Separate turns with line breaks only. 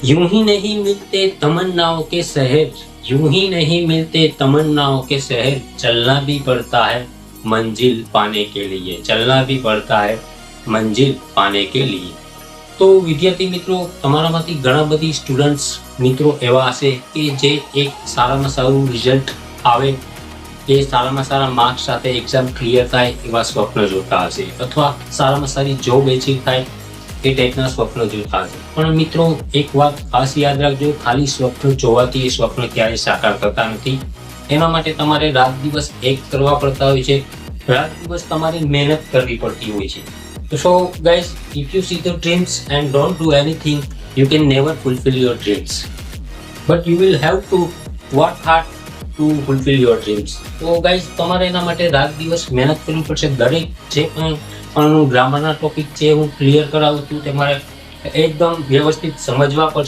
यूं ही नहीं मिलते तमन्नाओं के शहर, यूं ही नहीं मिलते तमन्नाओं के शहर, चलना भी पड़ता है मंजिल पाने के लिए, चलना भी पड़ता है મંજિલ પાને કે લીએ। તો વિદ્યાર્થી મિત્રો, તમારામાંથી ઘણા બધી સ્ટુડન્ટ્સ મિત્રો એવા હશે કે જે એક સારામાં સારું રિઝલ્ટ આવે, એ સારામાં સારા માર્ક્સ સાથે એક્ઝામ ક્લિયર થાય એવા સ્વપ્ન જોતા હશે, અથવા સારામાં સારી જોબ એચીવ થાય એ ટાઈપના સ્વપ્ન જોતા હશે। પણ મિત્રો, એક વાત ખાસ યાદ રાખજો, ખાલી સ્વપ્ન જોવાથી એ સ્વપ્ન ક્યારેય સાકાર થતા નથી। એના માટે તમારે રાત દિવસ એક કરવા પડતા હોય છે, રાત દિવસ તમારે મહેનત કરવી પડતી હોય છે। So guys, if you see the dreams and don't do anything, you can never fulfill your dreams. But you will have to work hard to fulfill your dreams. So guys, તમારે એના માટે રાત દિવસ મહેનત કરવી પડશે। દરેક જે પણ ગ્રામરના ટોપિક છે હું ક્લિયર કરાવું છું, તમારે એકદમ વ્યવસ્થિત સમજવા પડશે।